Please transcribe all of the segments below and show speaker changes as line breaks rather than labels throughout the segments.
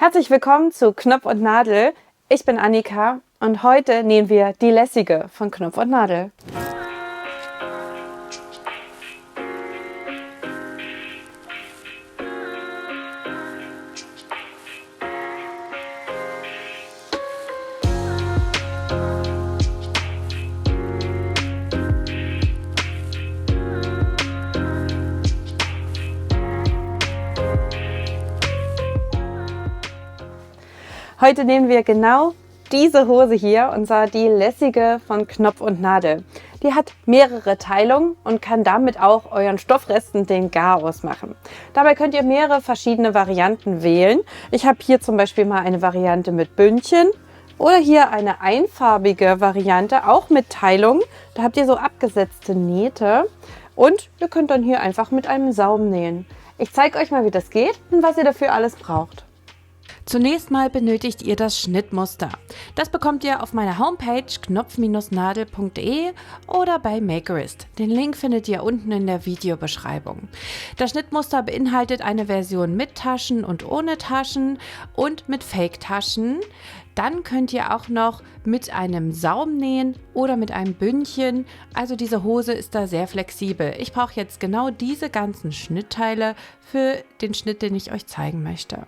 Herzlich willkommen zu Knopf und Nadel. Ich bin Annika und heute nähen wir die lässige von Knopf und Nadel. Heute nähen wir genau diese Hose hier, und zwar die lässige von Knopf und Nadel. Die hat mehrere Teilungen und kann damit auch euren Stoffresten den Garaus machen. Dabei könnt ihr mehrere verschiedene Varianten wählen. Ich habe hier zum Beispiel mal eine Variante mit Bündchen oder hier eine einfarbige Variante, auch mit Teilung. Da habt ihr so abgesetzte Nähte und ihr könnt dann hier einfach mit einem Saum nähen. Ich zeige euch mal, wie das geht und was ihr dafür alles braucht.
Zunächst mal benötigt ihr das Schnittmuster. Das bekommt ihr auf meiner Homepage knopf-nadel.de oder bei Makerist. Den Link findet ihr unten in der Videobeschreibung. Das Schnittmuster beinhaltet eine Version mit Taschen und ohne Taschen und mit Fake-Taschen. Dann könnt ihr auch noch mit einem Saum nähen oder mit einem Bündchen. Also diese Hose ist da sehr flexibel. Ich brauche jetzt genau diese ganzen Schnittteile für den Schnitt, den ich euch zeigen möchte.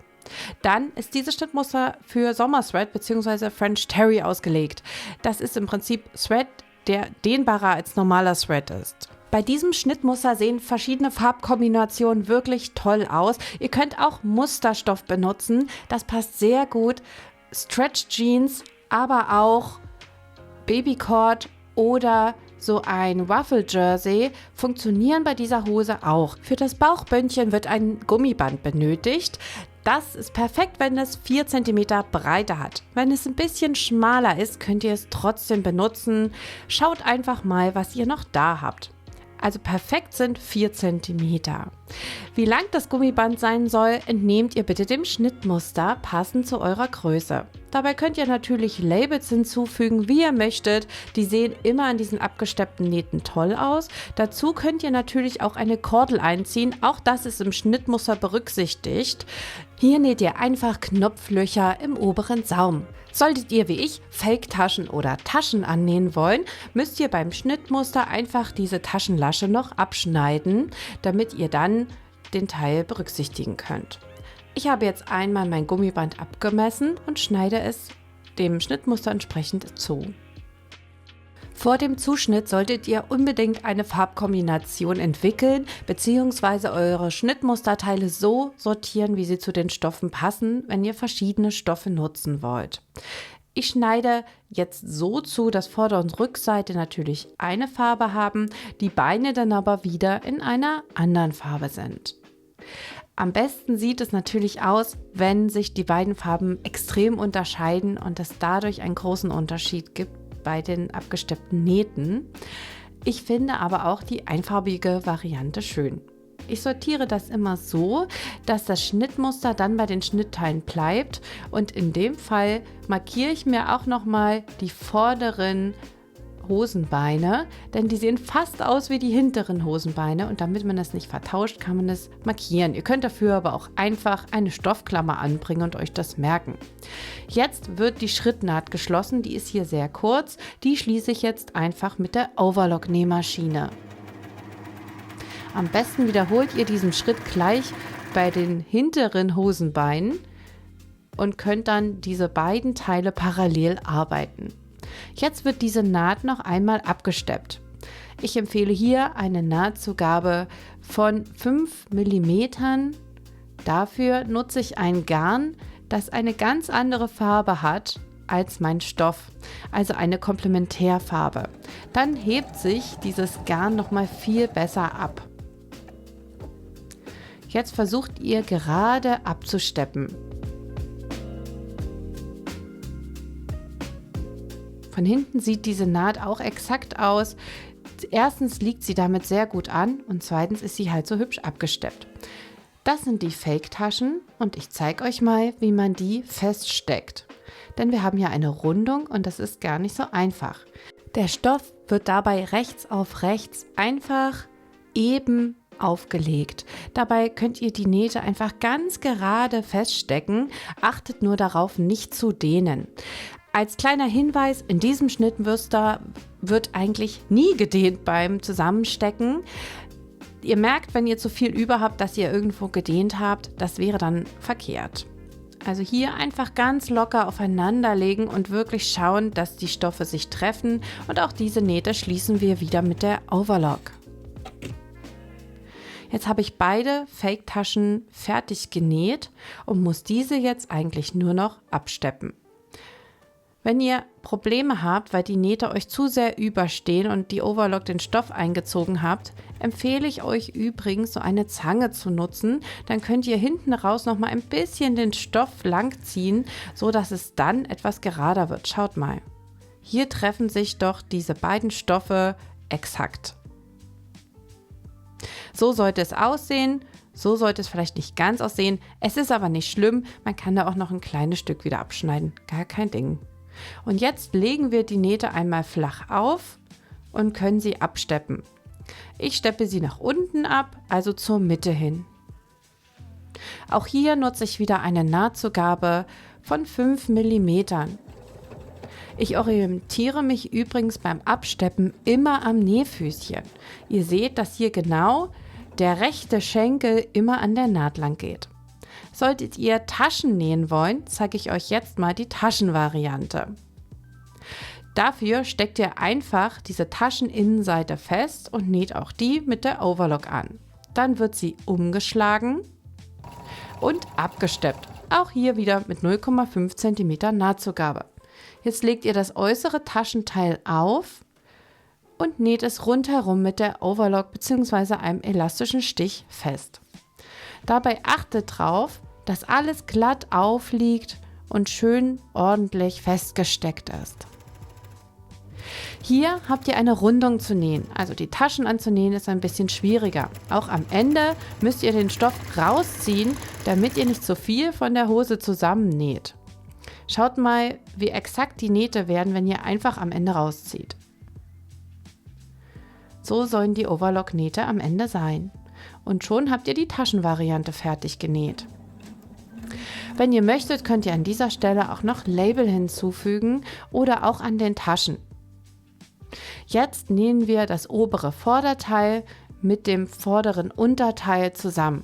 Dann ist dieses Schnittmuster für Sommerthread bzw. French Terry ausgelegt. Das ist im Prinzip Thread, der dehnbarer als normaler Thread ist. Bei diesem Schnittmuster sehen verschiedene Farbkombinationen wirklich toll aus. Ihr könnt auch Musterstoff benutzen. Das passt sehr gut. Stretch Jeans, aber auch Babycord oder so ein Ruffle-Jersey funktionieren bei dieser Hose auch. Für das Bauchbündchen wird ein Gummiband benötigt. Das ist perfekt, wenn es 4 cm Breite hat. Wenn es ein bisschen schmaler ist, könnt ihr es trotzdem benutzen. Schaut einfach mal, was ihr noch da habt. Also perfekt sind 4 cm. Wie lang das Gummiband sein soll, entnehmt ihr bitte dem Schnittmuster passend zu eurer Größe. Dabei könnt ihr natürlich Labels hinzufügen, wie ihr möchtet. Die sehen immer an diesen abgesteppten Nähten toll aus. Dazu könnt ihr natürlich auch eine Kordel einziehen. Auch das ist im Schnittmuster berücksichtigt. Hier näht ihr einfach Knopflöcher im oberen Saum. Solltet ihr wie ich Fake-Taschen oder Taschen annähen wollen, müsst ihr beim Schnittmuster einfach diese Taschenlasche noch abschneiden, damit ihr dann den Teil berücksichtigen könnt. Ich habe jetzt einmal mein Gummiband abgemessen und schneide es dem Schnittmuster entsprechend zu. Vor dem Zuschnitt solltet ihr unbedingt eine Farbkombination entwickeln bzw. eure Schnittmusterteile so sortieren, wie sie zu den Stoffen passen, wenn ihr verschiedene Stoffe nutzen wollt. Ich schneide jetzt so zu, dass Vorder- und Rückseite natürlich eine Farbe haben, die Beine dann aber wieder in einer anderen Farbe sind. Am besten sieht es natürlich aus, wenn sich die beiden Farben extrem unterscheiden und es dadurch einen großen Unterschied gibt bei den abgesteppten Nähten. Ich finde aber auch die einfarbige Variante schön. Ich sortiere das immer so, dass das Schnittmuster dann bei den Schnittteilen bleibt, und in dem Fall markiere ich mir auch nochmal die vorderen Hosenbeine, denn die sehen fast aus wie die hinteren Hosenbeine, und damit man das nicht vertauscht, kann man es markieren. Ihr könnt dafür aber auch einfach eine Stoffklammer anbringen und euch das merken. Jetzt wird die Schrittnaht geschlossen, die ist hier sehr kurz. Die schließe ich jetzt einfach mit der Overlock-Nähmaschine. Am besten wiederholt ihr diesen Schritt gleich bei den hinteren Hosenbeinen und könnt dann diese beiden Teile parallel arbeiten. Jetzt wird diese Naht noch einmal abgesteppt. Ich empfehle hier eine Nahtzugabe von 5 mm. Dafür nutze ich ein Garn, das eine ganz andere Farbe hat als mein Stoff, also eine Komplementärfarbe. Dann hebt sich dieses Garn noch mal viel besser ab. Jetzt versucht ihr gerade abzusteppen. Von hinten sieht diese Naht auch exakt aus. Erstens liegt sie damit sehr gut an und zweitens ist sie halt so hübsch abgesteppt. Das sind die Fake-Taschen und ich zeige euch mal, wie man die feststeckt. Denn wir haben ja eine Rundung und das ist gar nicht so einfach. Der Stoff wird dabei rechts auf rechts einfach eben aufgelegt. Dabei könnt ihr die Nähte einfach ganz gerade feststecken. Achtet nur darauf, nicht zu dehnen. Als kleiner Hinweis, in diesem Schnittmuster wird eigentlich nie gedehnt beim Zusammenstecken. Ihr merkt, wenn ihr zu viel über habt, dass ihr irgendwo gedehnt habt, das wäre dann verkehrt. Also hier einfach ganz locker aufeinander legen und wirklich schauen, dass die Stoffe sich treffen. Und auch diese Nähte schließen wir wieder mit der Overlock. Jetzt habe ich beide Fake-Taschen fertig genäht und muss diese jetzt eigentlich nur noch absteppen. Wenn ihr Probleme habt, weil die Nähte euch zu sehr überstehen und die Overlock den Stoff eingezogen habt, empfehle ich euch übrigens, so eine Zange zu nutzen. Dann könnt ihr hinten raus noch mal ein bisschen den Stoff langziehen, so dass es dann etwas gerader wird. Schaut mal. Hier treffen sich doch diese beiden Stoffe exakt. So sollte es aussehen. So sollte es vielleicht nicht ganz aussehen. Es ist aber nicht schlimm. Man kann da auch noch ein kleines Stück wieder abschneiden. Gar kein Ding. Und jetzt legen wir die Nähte einmal flach auf und können sie absteppen. Ich steppe sie nach unten ab, also zur Mitte hin. Auch hier nutze ich wieder eine Nahtzugabe von 5 mm. Ich orientiere mich übrigens beim Absteppen immer am Nähfüßchen. Ihr seht, dass hier genau der rechte Schenkel immer an der Naht lang geht. Solltet ihr Taschen nähen wollen, zeige ich euch jetzt mal die Taschenvariante. Dafür steckt ihr einfach diese Tascheninnenseite fest und näht auch die mit der Overlock an. Dann wird sie umgeschlagen und abgesteppt. Auch hier wieder mit 0,5 cm Nahtzugabe. Jetzt legt ihr das äußere Taschenteil auf und näht es rundherum mit der Overlock bzw. einem elastischen Stich fest. Dabei achtet darauf, dass alles glatt aufliegt und schön ordentlich festgesteckt ist. Hier habt ihr eine Rundung zu nähen, also die Taschen anzunähen ist ein bisschen schwieriger. Auch am Ende müsst ihr den Stoff rausziehen, damit ihr nicht zu viel von der Hose zusammennäht. Schaut mal, wie exakt die Nähte werden, wenn ihr einfach am Ende rauszieht. So sollen die Overlock-Nähte am Ende sein. Und schon habt ihr die Taschenvariante fertig genäht. Wenn ihr möchtet, könnt ihr an dieser Stelle auch noch Label hinzufügen oder auch an den Taschen. Jetzt nähen wir das obere Vorderteil mit dem vorderen Unterteil zusammen.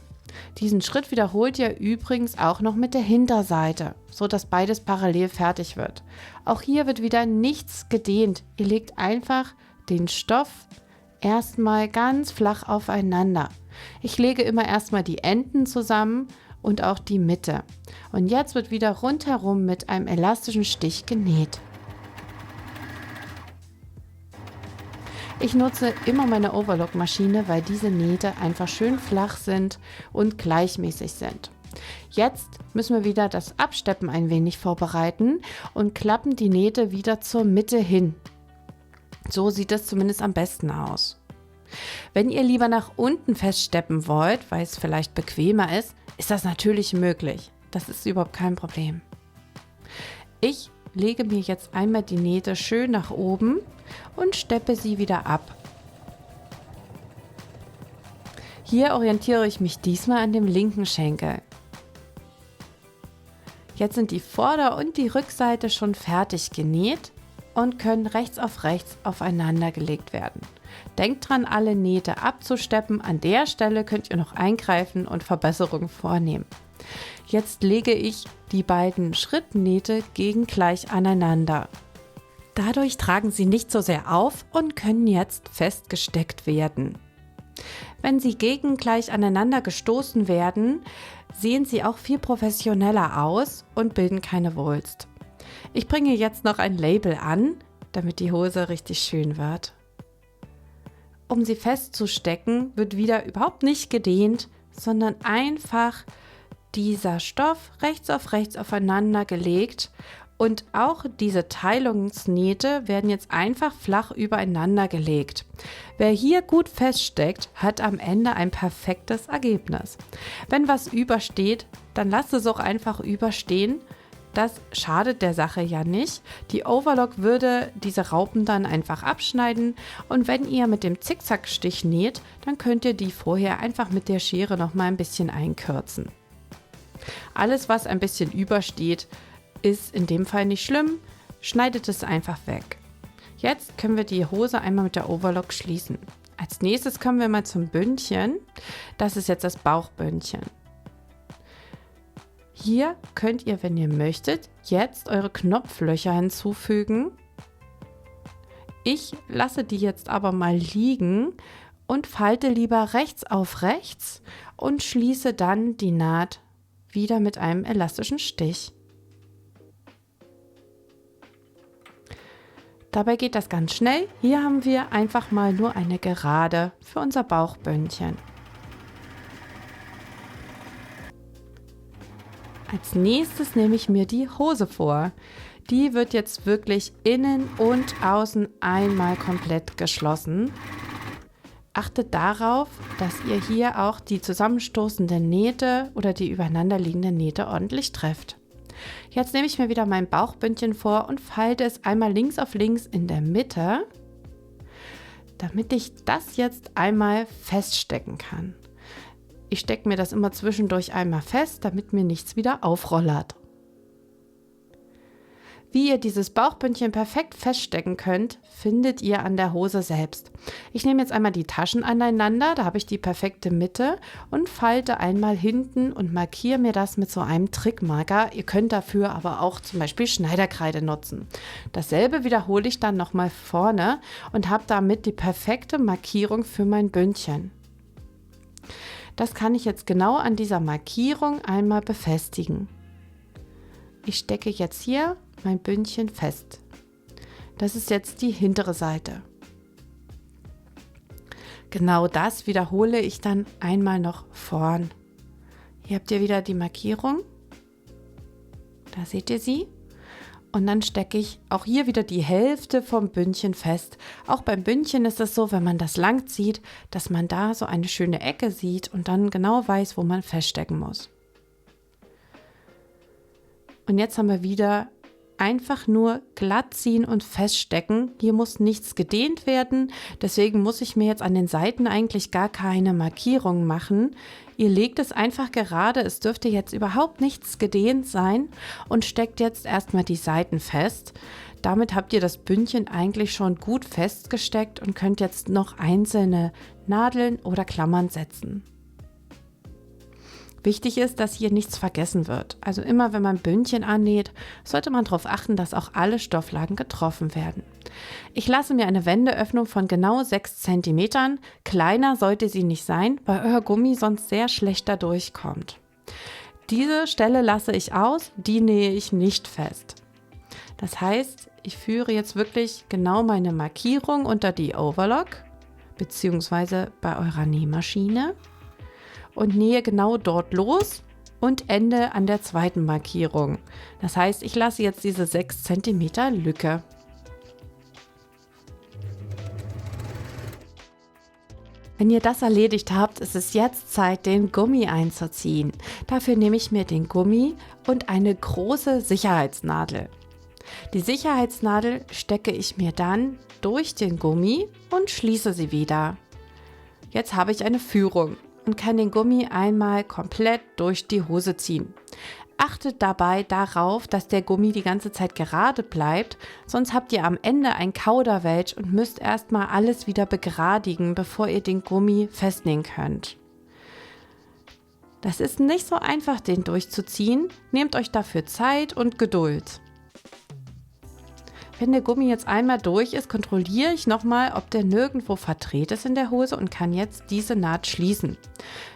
Diesen Schritt wiederholt ihr übrigens auch noch mit der Hinterseite, so dass beides parallel fertig wird. Auch hier wird wieder nichts gedehnt. Ihr legt einfach den Stoff erstmal ganz flach aufeinander. Ich lege immer erstmal die Enden zusammen und auch die Mitte. Und jetzt wird wieder rundherum mit einem elastischen Stich genäht. Ich nutze immer meine Overlock-Maschine, weil diese Nähte einfach schön flach sind und gleichmäßig sind. Jetzt müssen wir wieder das Absteppen ein wenig vorbereiten und klappen die Nähte wieder zur Mitte hin. So sieht es zumindest am besten aus. Wenn ihr lieber nach unten feststeppen wollt, weil es vielleicht bequemer ist, ist das natürlich möglich. Das ist überhaupt kein Problem. Ich lege mir jetzt einmal die Nähte schön nach oben und steppe sie wieder ab. Hier orientiere ich mich diesmal an dem linken Schenkel. Jetzt sind die Vorder- und die Rückseite schon fertig genäht und können rechts auf rechts aufeinander gelegt werden. Denkt dran, alle Nähte abzusteppen. An der Stelle könnt ihr noch eingreifen und Verbesserungen vornehmen. Jetzt lege ich die beiden Schrittnähte gegengleich aneinander. Dadurch tragen sie nicht so sehr auf und können jetzt festgesteckt werden. Wenn sie gegengleich aneinander gestoßen werden, sehen sie auch viel professioneller aus und bilden keine Wulst. Ich bringe jetzt noch ein Label an, damit die Hose richtig schön wird. Um sie festzustecken, wird wieder überhaupt nicht gedehnt, sondern einfach dieser Stoff rechts auf rechts aufeinander gelegt und auch diese Teilungsnähte werden jetzt einfach flach übereinander gelegt. Wer hier gut feststeckt, hat am Ende ein perfektes Ergebnis. Wenn was übersteht, dann lasst es auch einfach überstehen. Das schadet der Sache ja nicht. Die Overlock würde diese Raupen dann einfach abschneiden und wenn ihr mit dem Zickzackstich näht, dann könnt ihr die vorher einfach mit der Schere noch mal ein bisschen einkürzen. Alles, was ein bisschen übersteht, ist in dem Fall nicht schlimm. Schneidet es einfach weg. Jetzt können wir die Hose einmal mit der Overlock schließen. Als nächstes kommen wir mal zum Bündchen. Das ist jetzt das Bauchbündchen. Hier könnt ihr, wenn ihr möchtet, jetzt eure Knopflöcher hinzufügen. Ich lasse die jetzt aber mal liegen und falte lieber rechts auf rechts und schließe dann die Naht wieder mit einem elastischen Stich. Dabei geht das ganz schnell. Hier haben wir einfach mal nur eine Gerade für unser Bauchbündchen. Als nächstes nehme ich mir die Hose vor. Die wird jetzt wirklich innen und außen einmal komplett geschlossen. Achtet darauf, dass ihr hier auch die zusammenstoßenden Nähte oder die übereinander liegenden Nähte ordentlich trefft. Jetzt nehme ich mir wieder mein Bauchbündchen vor und falte es einmal links auf links in der Mitte, damit ich das jetzt einmal feststecken kann. Ich stecke mir das immer zwischendurch einmal fest, damit mir nichts wieder aufrollert. Wie ihr dieses Bauchbündchen perfekt feststecken könnt, findet ihr an der Hose selbst. Ich nehme jetzt einmal die Taschen aneinander, da habe ich die perfekte Mitte und falte einmal hinten und markiere mir das mit so einem Trickmarker. Ihr könnt dafür aber auch zum Beispiel Schneiderkreide nutzen. Dasselbe wiederhole ich dann nochmal vorne und habe damit die perfekte Markierung für mein Bündchen. Das kann ich jetzt genau an dieser Markierung einmal befestigen. Ich stecke jetzt hier mein Bündchen fest. Das ist jetzt die hintere Seite. Genau das wiederhole ich dann einmal noch vorn. Hier habt ihr wieder die Markierung. Da seht ihr sie. Und dann stecke ich auch hier wieder die Hälfte vom Bündchen fest. Auch beim Bündchen ist es so, wenn man das lang zieht, dass man da so eine schöne Ecke sieht und dann genau weiß, wo man feststecken muss. Und jetzt haben wir wieder einfach nur glatt ziehen und feststecken. Hier muss nichts gedehnt werden, deswegen muss ich mir jetzt an den Seiten eigentlich gar keine Markierung machen. Ihr legt es einfach gerade, es dürfte jetzt überhaupt nichts gedehnt sein und steckt jetzt erstmal die Seiten fest. Damit habt ihr das Bündchen eigentlich schon gut festgesteckt und könnt jetzt noch einzelne Nadeln oder Klammern setzen. Wichtig ist, dass hier nichts vergessen wird. Also immer, wenn man Bündchen annäht, sollte man darauf achten, dass auch alle Stofflagen getroffen werden. Ich lasse mir eine Wendeöffnung von genau 6 cm. Kleiner sollte sie nicht sein, weil euer Gummi sonst sehr schlecht da durchkommt. Diese Stelle lasse ich aus, die nähe ich nicht fest. Das heißt, ich führe jetzt wirklich genau meine Markierung unter die Overlock, beziehungsweise bei eurer Nähmaschine. Und nähe genau dort los und ende an der zweiten Markierung. Das heißt, ich lasse jetzt diese 6 cm Lücke. Wenn ihr das erledigt habt, ist es jetzt Zeit, den Gummi einzuziehen. Dafür nehme ich mir den Gummi und eine große Sicherheitsnadel. Die Sicherheitsnadel stecke ich mir dann durch den Gummi und schließe sie wieder. Jetzt habe ich eine Führung und kann den Gummi einmal komplett durch die Hose ziehen. Achtet dabei darauf, dass der Gummi die ganze Zeit gerade bleibt, sonst habt ihr am Ende ein Kauderwelsch und müsst erstmal alles wieder begradigen, bevor ihr den Gummi festnähen könnt. Das ist nicht so einfach, den durchzuziehen. Nehmt euch dafür Zeit und Geduld. Wenn der Gummi jetzt einmal durch ist, kontrolliere ich nochmal, ob der nirgendwo verdreht ist in der Hose und kann jetzt diese Naht schließen.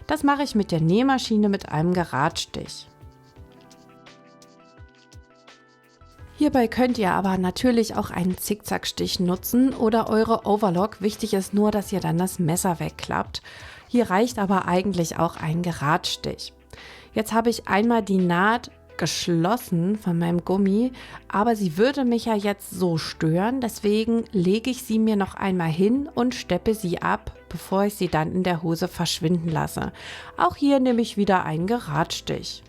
Das mache ich mit der Nähmaschine mit einem Geradstich. Hierbei könnt ihr aber natürlich auch einen Zickzackstich nutzen oder eure Overlock. Wichtig ist nur, dass ihr dann das Messer wegklappt. Hier reicht aber eigentlich auch ein Geradstich. Jetzt habe ich einmal die Naht geschlossen von meinem Gummi, aber sie würde mich ja jetzt so stören, deswegen lege ich sie mir noch einmal hin und steppe sie ab, bevor ich sie dann in der Hose verschwinden lasse. Auch hier nehme ich wieder einen Geradstich.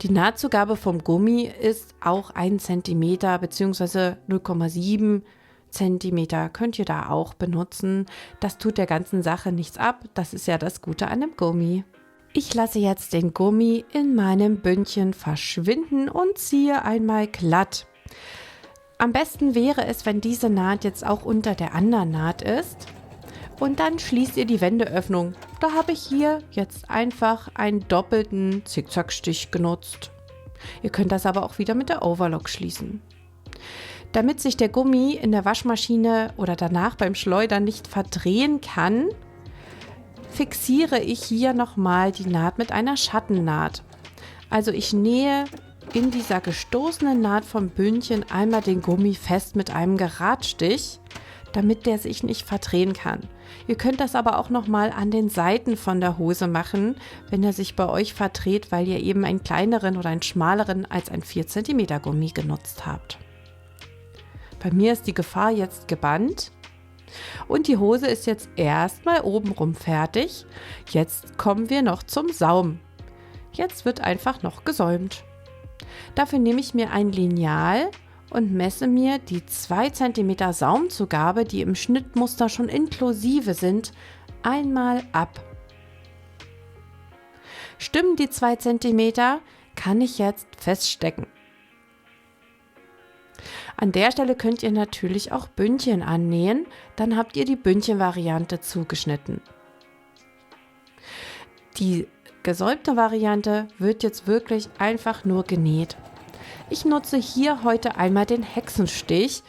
Die Nahtzugabe vom Gummi ist auch 1 cm bzw. 0,7 cm. Könnt ihr da auch benutzen. Das tut der ganzen Sache nichts ab. Das ist ja das Gute an dem Gummi. Ich lasse jetzt den Gummi in meinem Bündchen verschwinden und ziehe einmal glatt. Am besten wäre es, wenn diese Naht jetzt auch unter der anderen Naht ist. Und dann schließt ihr die Wendeöffnung. Da habe ich hier jetzt einfach einen doppelten Zickzackstich genutzt. Ihr könnt das aber auch wieder mit der Overlock schließen. Damit sich der Gummi in der Waschmaschine oder danach beim Schleudern nicht verdrehen kann, fixiere ich hier nochmal die Naht mit einer Schattennaht. Also ich nähe in dieser gestoßenen Naht vom Bündchen einmal den Gummi fest mit einem Geradstich, damit der sich nicht verdrehen kann. Ihr könnt das aber auch nochmal an den Seiten von der Hose machen, wenn er sich bei euch verdreht, weil ihr eben einen kleineren oder einen schmaleren als ein 4 cm Gummi genutzt habt. Bei mir ist die Gefahr jetzt gebannt. Und die Hose ist jetzt erstmal obenrum fertig. Jetzt kommen wir noch zum Saum. Jetzt wird einfach noch gesäumt. Dafür nehme ich mir ein Lineal und messe mir die 2 cm Saumzugabe, die im Schnittmuster schon inklusive sind, einmal ab. Stimmen die 2 cm, kann ich jetzt feststecken. An der Stelle könnt ihr natürlich auch Bündchen annähen, dann habt ihr die Bündchenvariante zugeschnitten. Die gesäumte Variante wird jetzt wirklich einfach nur genäht. Ich nutze hier heute einmal den Hexenstich.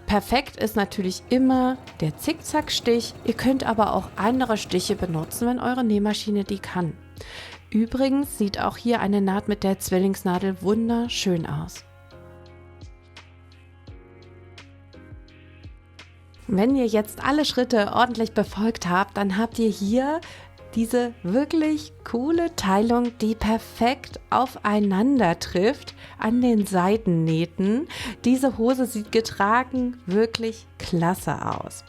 Perfekt ist natürlich immer der Zickzackstich. Ihr könnt aber auch andere Stiche benutzen, wenn eure Nähmaschine die kann. Übrigens sieht auch hier eine Naht mit der Zwillingsnadel wunderschön aus. Wenn ihr jetzt alle Schritte ordentlich befolgt habt, dann habt ihr hier diese wirklich coole Teilung, die perfekt aufeinander trifft an den Seitennähten. Diese Hose sieht getragen wirklich klasse aus.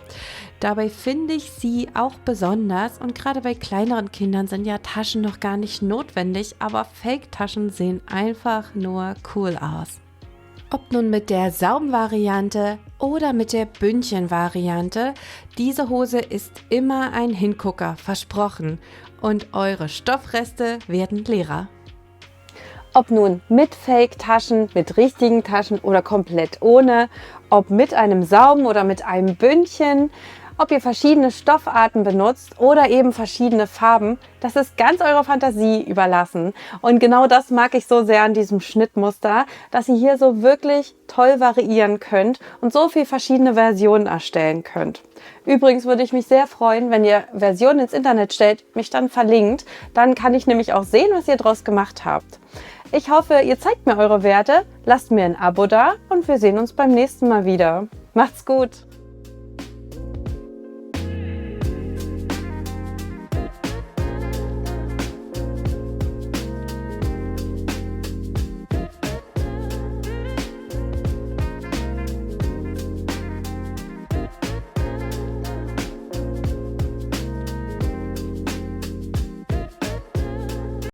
Dabei finde ich sie auch besonders und gerade bei kleineren Kindern sind ja Taschen noch gar nicht notwendig, aber Fake-Taschen sehen einfach nur cool aus. Ob nun mit der Saumvariante oder mit der Bündchenvariante, diese Hose ist immer ein Hingucker, versprochen. Und eure Stoffreste werden leerer.
Ob nun mit Fake-Taschen, mit richtigen Taschen oder komplett ohne, ob mit einem Saum oder mit einem Bündchen, ob ihr verschiedene Stoffarten benutzt oder eben verschiedene Farben, das ist ganz eurer Fantasie überlassen. Und genau das mag ich so sehr an diesem Schnittmuster, dass ihr hier so wirklich toll variieren könnt und so viele verschiedene Versionen erstellen könnt. Übrigens würde ich mich sehr freuen, wenn ihr Versionen ins Internet stellt, mich dann verlinkt. Dann kann ich nämlich auch sehen, was ihr draus gemacht habt. Ich hoffe, ihr zeigt mir eure Werte, lasst mir ein Abo da und wir sehen uns beim nächsten Mal wieder. Macht's gut!